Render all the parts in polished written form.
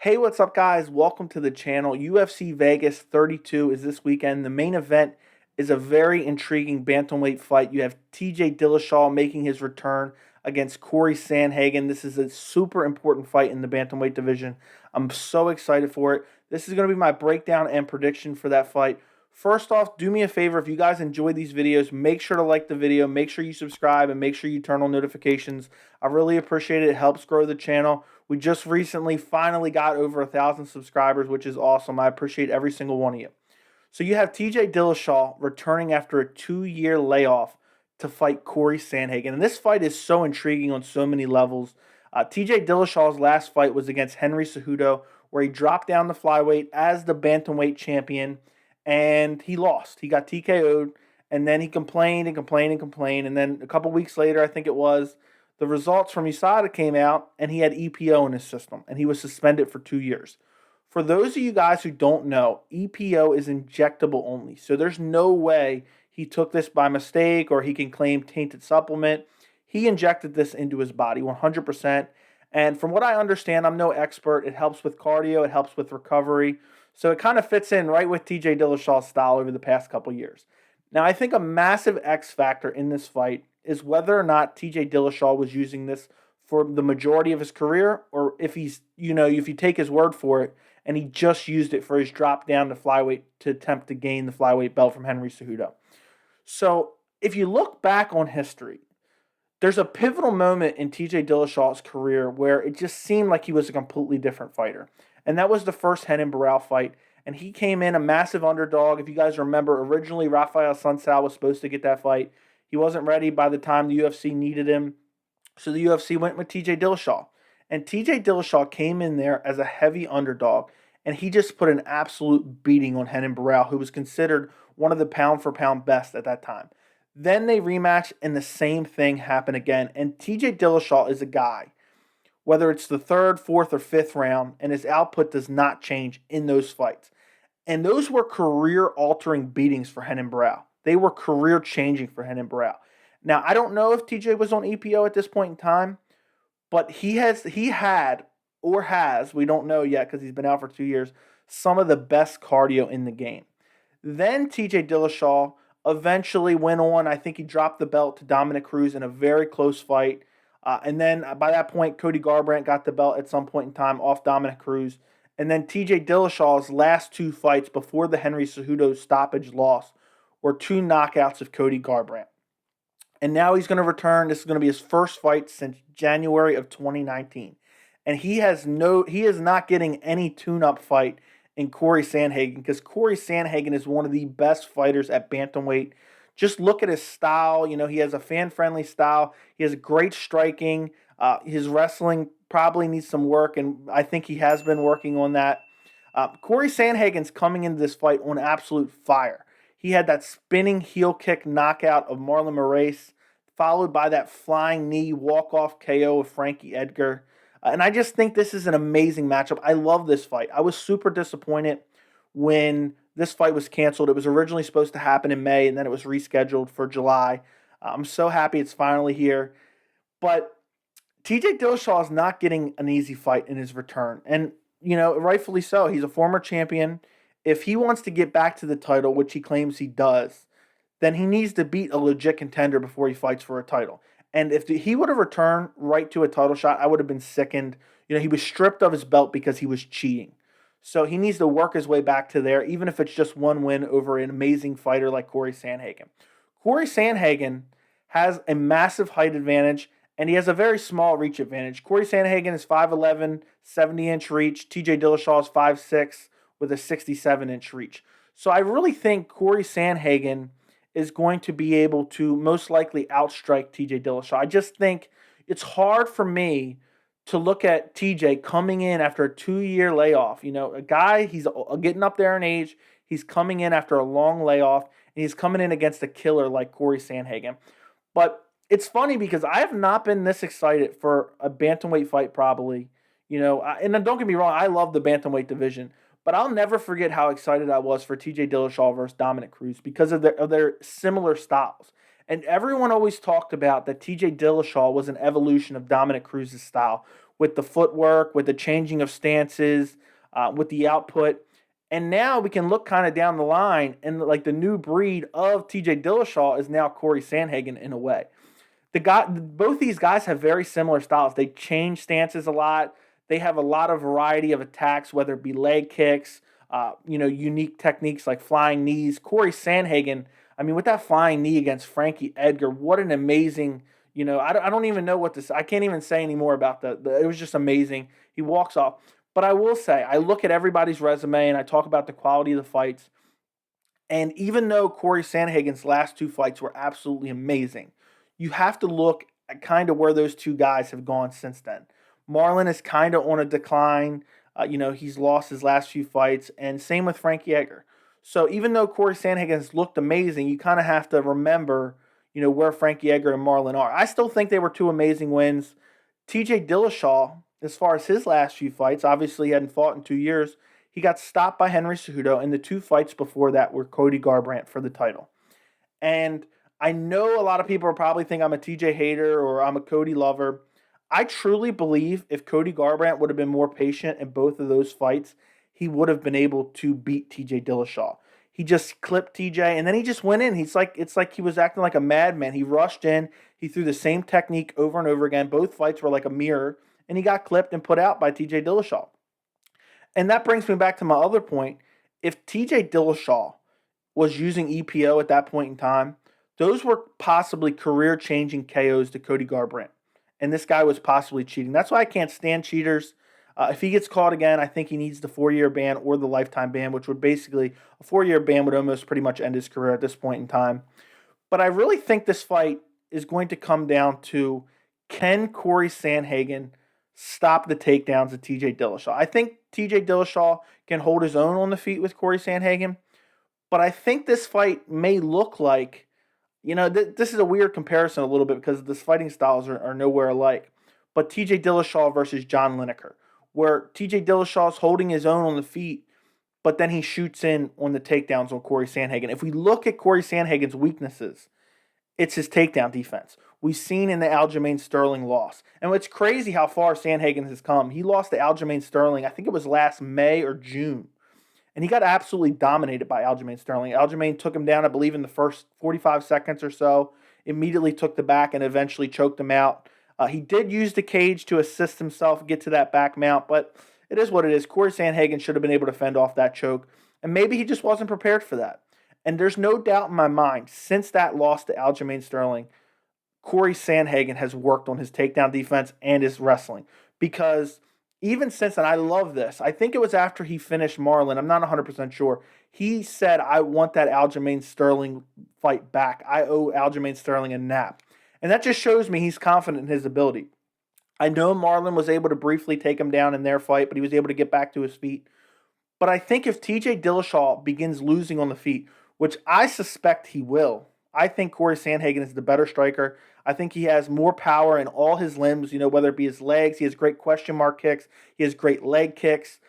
Hey, what's up, guys? Welcome to the channel. UFC Vegas 32 is this weekend. The main event is a very intriguing bantamweight fight. You have TJ Dillashaw making his return against Cory Sandhagen. This is a super important fight in the bantamweight division. I'm so excited for it. This is going to be my breakdown and prediction for that fight. First off, do me a favor. If you guys enjoy these videos, make sure to like the video, make sure you subscribe, and make sure you turn on notifications. I really appreciate it. It helps grow the channel. We just recently finally got over 1,000 subscribers, which is awesome. I appreciate every single one of you. So you have TJ Dillashaw returning after a 2-year layoff to fight Cory Sandhagen. And this fight is so intriguing on so many levels. TJ Dillashaw's last fight was against Henry Cejudo, where he dropped down the flyweight as the bantamweight champion, and he lost. He got TKO'd, and then he complained and complained and complained. And then a couple weeks later, I think it was, the results from USADA came out, and he had EPO in his system, and he was suspended for 2 years. For those of you guys who don't know, EPO is injectable only, so there's no way he took this by mistake or he can claim tainted supplement. He injected this into his body 100%, and from what I understand, I'm no expert, it helps with cardio, it helps with recovery, so it kind of fits in right with TJ Dillashaw's style over the past couple years. Now, I think a massive X factor in this fight is whether or not TJ Dillashaw was using this for the majority of his career, or if he's, if you take his word for it, and he just used it for his drop down to flyweight to attempt to gain the flyweight belt from Henry Cejudo. So if you look back on history, there's a pivotal moment in TJ Dillashaw's career where it just seemed like he was a completely different fighter. And that was the first Renan Barão fight. And he came in a massive underdog. If you guys remember, originally Rafael Sunsao was supposed to get that fight. He wasn't ready by the time the UFC needed him. So the UFC went with TJ Dillashaw. And TJ Dillashaw came in there as a heavy underdog, and he just put an absolute beating on Renan Barão, who was considered one of the pound-for-pound best at that time. Then they rematched, and the same thing happened again. And TJ Dillashaw is a guy, whether it's the third, fourth, or fifth round, and his output does not change in those fights. And those were career-altering beatings for Renan Barão. They were career-changing for Renan Barão. Now, I don't know if TJ was on EPO at this point in time, but he had, or has, we don't know yet because he's been out for 2 years, some of the best cardio in the game. Then TJ Dillashaw eventually went on. I think he dropped the belt to Dominic Cruz in a very close fight. And then by that point, Cody Garbrandt got the belt at some point in time off Dominic Cruz. And then TJ Dillashaw's last 2 fights before the Henry Cejudo stoppage loss were 2 knockouts of Cody Garbrandt. And now he's going to return. This is going to be his first fight since January of 2019. And he is not getting any tune-up fight in Cory Sandhagen, because Cory Sandhagen is one of the best fighters at bantamweight. Just look at his style. He has a fan-friendly style. He has great striking. His wrestling probably needs some work, and I think he has been working on that. Cory Sandhagen's coming into this fight on absolute fire. He had that spinning heel kick knockout of Marlon Moraes, followed by that flying knee walk-off KO of Frankie Edgar. And I just think this is an amazing matchup. I love this fight. I was super disappointed when this fight was canceled. It was originally supposed to happen in May, and then it was rescheduled for July. I'm so happy it's finally here. But TJ Dillashaw is not getting an easy fight in his return. And, rightfully so. He's a former champion. If he wants to get back to the title, which he claims he does, then he needs to beat a legit contender before he fights for a title. And if he would have returned right to a title shot, I would have been sickened. He was stripped of his belt because he was cheating. So he needs to work his way back to there, even if it's just one win over an amazing fighter like Cory Sandhagen. Cory Sandhagen has a massive height advantage, and he has a very small reach advantage. Cory Sandhagen is 5'11", 70-inch reach. TJ Dillashaw is 5'6", with a 67-inch reach. So I really think Cory Sandhagen is going to be able to most likely outstrike TJ Dillashaw. I just think it's hard for me to look at TJ coming in after a 2-year layoff. A guy, he's getting up there in age. He's coming in after a long layoff, and he's coming in against a killer like Cory Sandhagen. But it's funny because I have not been this excited for a bantamweight fight probably. And then don't get me wrong, I love the bantamweight division. But I'll never forget how excited I was for TJ Dillashaw versus Dominic Cruz because of their similar styles. And everyone always talked about that TJ Dillashaw was an evolution of Dominic Cruz's style, with the footwork, with the changing of stances, with the output. And now we can look kind of down the line, and like the new breed of TJ Dillashaw is now Cory Sandhagen in a way. Both these guys have very similar styles. They change stances a lot. They have a lot of variety of attacks, whether it be leg kicks, unique techniques like flying knees. Cory Sandhagen, I mean, with that flying knee against Frankie Edgar, what an amazing, I don't even know what this, I can't even say anymore about it was just amazing. He walks off. But I will say, I look at everybody's resume and I talk about the quality of the fights. And even though Cory Sandhagen's last two fights were absolutely amazing, you have to look at kind of where those two guys have gone since then. Marlon is kind of on a decline. He's lost his last few fights, and same with Frankie Edgar. So even though Cory Sandhagen's looked amazing, you kind of have to remember, where Frankie Edgar and Marlon are. I still think they were two amazing wins. TJ Dillashaw, as far as his last few fights, obviously he hadn't fought in 2 years. He got stopped by Henry Cejudo, and the two fights before that were Cody Garbrandt for the title. And I know a lot of people probably think I'm a TJ hater or I'm a Cody lover. I truly believe if Cody Garbrandt would have been more patient in both of those fights, he would have been able to beat TJ Dillashaw. He just clipped TJ and then he just went in. It's like he was acting like a madman. He rushed in. He threw the same technique over and over again. Both fights were like a mirror, and he got clipped and put out by TJ Dillashaw. And that brings me back to my other point. If TJ Dillashaw was using EPO at that point in time, those were possibly career-changing KOs to Cody Garbrandt. And this guy was possibly cheating. That's why I can't stand cheaters. If he gets caught again, I think he needs the 4-year ban or the lifetime ban, which would basically, a 4-year ban would almost pretty much end his career at this point in time. But I really think this fight is going to come down to, can Cory Sandhagen stop the takedowns of TJ Dillashaw? I think TJ Dillashaw can hold his own on the feet with Cory Sandhagen, but I think this fight may look like, this is a weird comparison a little bit because the fighting styles are nowhere alike, but TJ Dillashaw versus John Lineker, where TJ Dillashaw is holding his own on the feet, but then he shoots in on the takedowns on Cory Sandhagen. If we look at Cory Sandhagen's weaknesses, it's his takedown defense. We've seen in the Aljamain Sterling loss. And it's crazy how far Sandhagen has come. He lost to Aljamain Sterling, I think it was last May or June. And he got absolutely dominated by Aljamain Sterling. Aljamain took him down, I believe, in the first 45 seconds or so, immediately took the back and eventually choked him out. He did use the cage to assist himself get to that back mount, but it is what it is. Cory Sandhagen should have been able to fend off that choke, and maybe he just wasn't prepared for that. And there's no doubt in my mind, since that loss to Aljamain Sterling, Cory Sandhagen has worked on his takedown defense and his wrestling. Because even since, and I love this, I think it was after he finished Marlon, I'm not 100% sure, he said, I want that Aljamain Sterling fight back. I owe Aljamain Sterling a nap. And that just shows me he's confident in his ability. I know Marlon was able to briefly take him down in their fight, but he was able to get back to his feet. But I think if TJ Dillashaw begins losing on the feet, which I suspect he will, I think Cory Sandhagen is the better striker. I think he has more power in all his limbs, whether it be his legs. He has great question mark kicks. He has great leg kicks.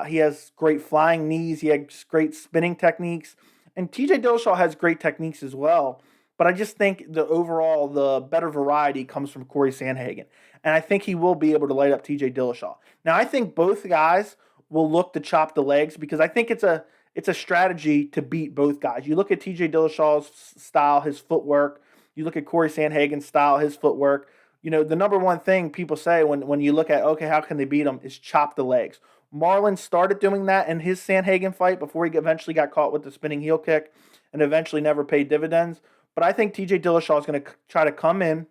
He has great flying knees. He has great spinning techniques. And TJ Dillashaw has great techniques as well. But I just think the better variety comes from Cory Sandhagen. And I think he will be able to light up TJ Dillashaw. Now, I think both guys will look to chop the legs because I think it's a strategy to beat both guys. You look at TJ Dillashaw's style, his footwork. You look at Cory Sandhagen's style, his footwork. The number one thing people say when you look at, okay, how can they beat him, is chop the legs. Marlon started doing that in his Sandhagen fight before he eventually got caught with the spinning heel kick and eventually never paid dividends. But I think TJ Dillashaw is going to try to come in.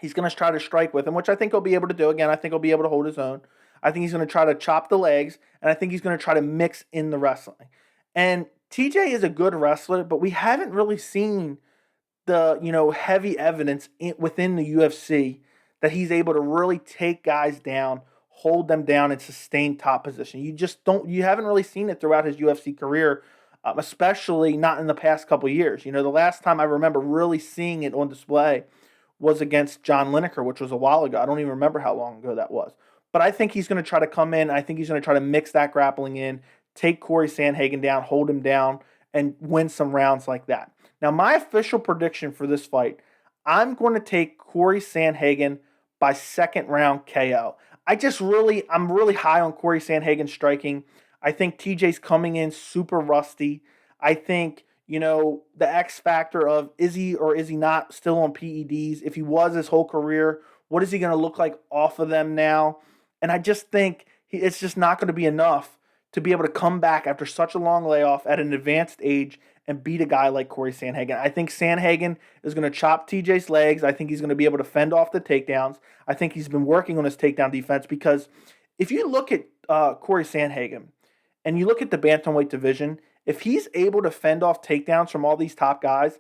He's going to try to strike with him, which I think he'll be able to do. Again, I think he'll be able to hold his own. I think he's going to try to chop the legs, and I think he's going to try to mix in the wrestling. And TJ is a good wrestler, but we haven't really seen the heavy evidence within the UFC that he's able to really take guys down, hold them down, and sustain top position. You haven't really seen it throughout his UFC career, especially not in the past couple years. The last time I remember really seeing it on display was against John Lineker, which was a while ago. I don't even remember how long ago that was. But I think he's going to try to come in. I think he's going to try to mix that grappling in, take Cory Sandhagen down, hold him down, and win some rounds like that. Now, my official prediction for this fight, I'm going to take Cory Sandhagen by second round KO. I'm really high on Cory Sandhagen striking. I think TJ's coming in super rusty. I think, the X factor of is he or is he not still on PEDs? If he was his whole career, what is he going to look like off of them now? And I just think it's just not going to be enough to be able to come back after such a long layoff at an advanced age and beat a guy like Cory Sandhagen. I think Sandhagen is going to chop TJ's legs. I think he's going to be able to fend off the takedowns. I think he's been working on his takedown defense because if you look at Cory Sandhagen and you look at the bantamweight division, if he's able to fend off takedowns from all these top guys,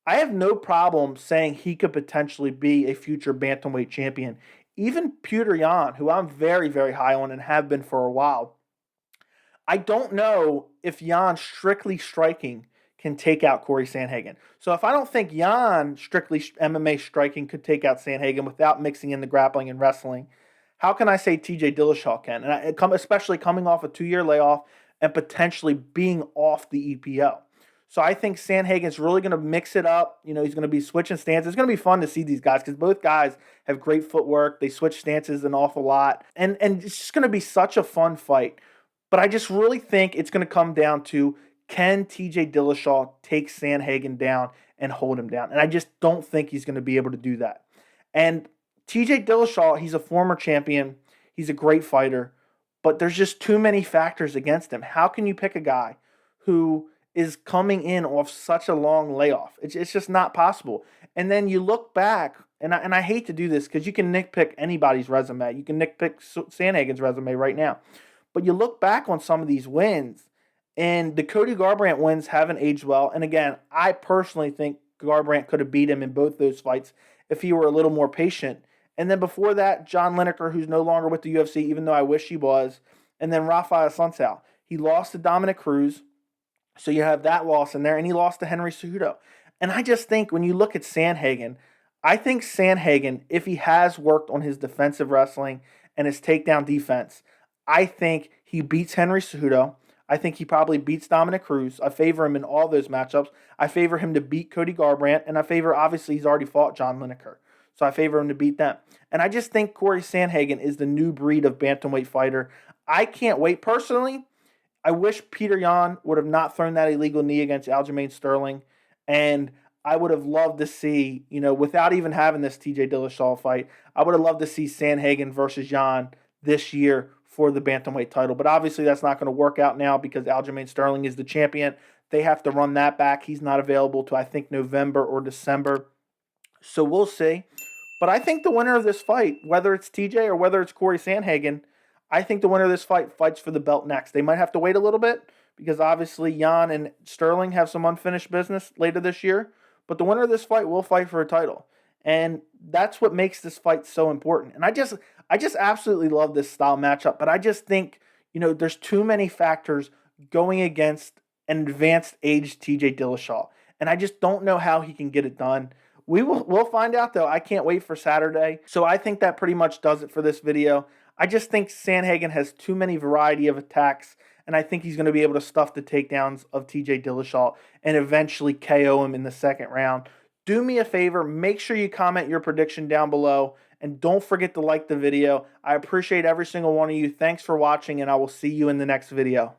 I have no problem saying he could potentially be a future bantamweight champion. Even Petr Yan, who I'm very, very high on and have been for a while, I don't know if Yan strictly striking can take out Cory Sandhagen. So if I don't think Yan strictly MMA striking could take out Sandhagen without mixing in the grappling and wrestling, how can I say TJ Dillashaw can? And especially coming off a 2-year layoff and potentially being off the EPO. So I think Sandhagen's really going to mix it up. He's going to be switching stances. It's going to be fun to see these guys because both guys have great footwork. They switch stances an awful lot. And it's just going to be such a fun fight. But I just really think it's going to come down to, can TJ Dillashaw take Sandhagen down and hold him down? And I just don't think he's going to be able to do that. And TJ Dillashaw, he's a former champion. He's a great fighter. But there's just too many factors against him. How can you pick a guy who is coming in off such a long layoff? It's just not possible. And then you look back, and I hate to do this because you can nitpick anybody's resume. You can nitpick Sandhagen's resume right now. But you look back on some of these wins, and the Cody Garbrandt wins haven't aged well. And again, I personally think Garbrandt could have beat him in both those fights if he were a little more patient. And then before that, John Lineker, who's no longer with the UFC, even though I wish he was. And then Rafael Sunsao. He lost to Dominic Cruz, so you have that loss in there, and he lost to Henry Cejudo. And I just think when you look at Sandhagen, I think Sandhagen, if he has worked on his defensive wrestling and his takedown defense, I think he beats Henry Cejudo. I think he probably beats Dominic Cruz. I favor him in all those matchups. I favor him to beat Cody Garbrandt, and I favor, obviously, he's already fought John Lineker. So I favor him to beat them. And I just think Cory Sandhagen is the new breed of bantamweight fighter. I can't wait. Personally, I wish Petr Yan would have not thrown that illegal knee against Aljamain Sterling. And I would have loved to see, without even having this TJ Dillashaw fight, I would have loved to see Sandhagen versus Yan this year for the bantamweight title. But obviously that's not going to work out now because Aljamain Sterling is the champion. They have to run that back. He's not available to, I think, November or December. So we'll see. But I think the winner of this fight, whether it's TJ or whether it's Cory Sandhagen, I think the winner of this fight fights for the belt next. They might have to wait a little bit because obviously Yan and Sterling have some unfinished business later this year. But the winner of this fight will fight for a title. And that's what makes this fight so important. And I just absolutely love this style matchup. But I just think, there's too many factors going against an advanced age TJ Dillashaw. And I just don't know how he can get it done. We'll find out, though. I can't wait for Saturday. So I think that pretty much does it for this video. I just think Sandhagen has too many variety of attacks, and I think he's going to be able to stuff the takedowns of TJ Dillashaw and eventually KO him in the second round. Do me a favor, make sure you comment your prediction down below, and don't forget to like the video. I appreciate every single one of you. Thanks for watching, and I will see you in the next video.